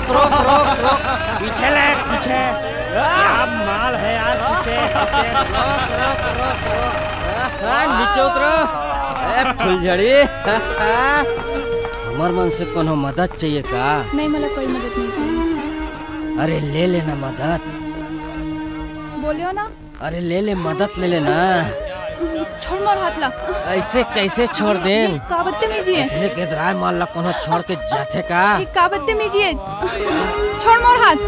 रोक रोक रोक, पीछे ले पीछे। क्या माल है यार, पीछे पीछे, रोक रोक रोक रोक। नीचे उतरो। फुलझड़ी, हमार मन से कोनो मदद चाहिए का? नहीं, मला कोई मदद नहीं चाहिए। अरे ले लेना मदद। बोलियो ना। अरे ले ले मदद, ले लेना। छोड़ मोर हाथ ला। ऐसे कैसे छोड़ दें? का बदतमीजी है। इसने के दराय मान ला कोनो छोड़ के जाते का? का बदतमीजी है। छोड़ मोर हाथ।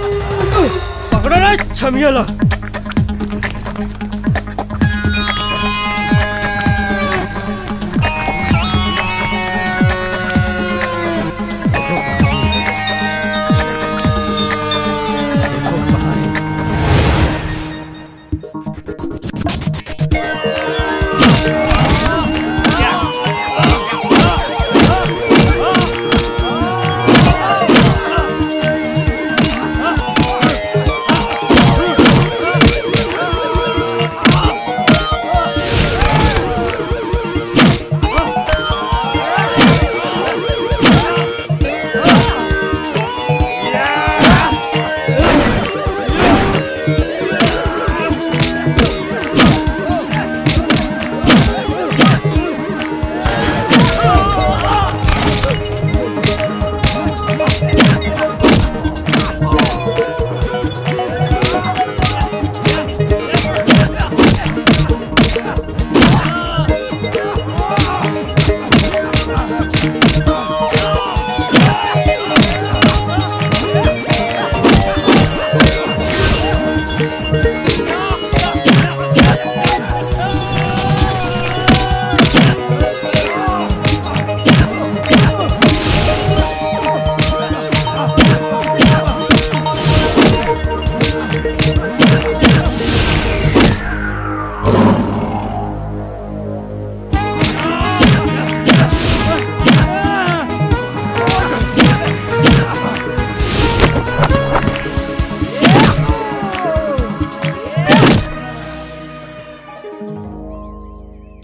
पकड़ो ना छमिया ला।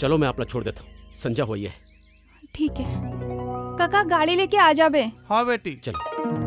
चलो मैं अपना छोड़ देता हूँ, संजा हुई है। ठीक है काका, गाड़ी लेके आ जाबे। हाँ बेटी चलो।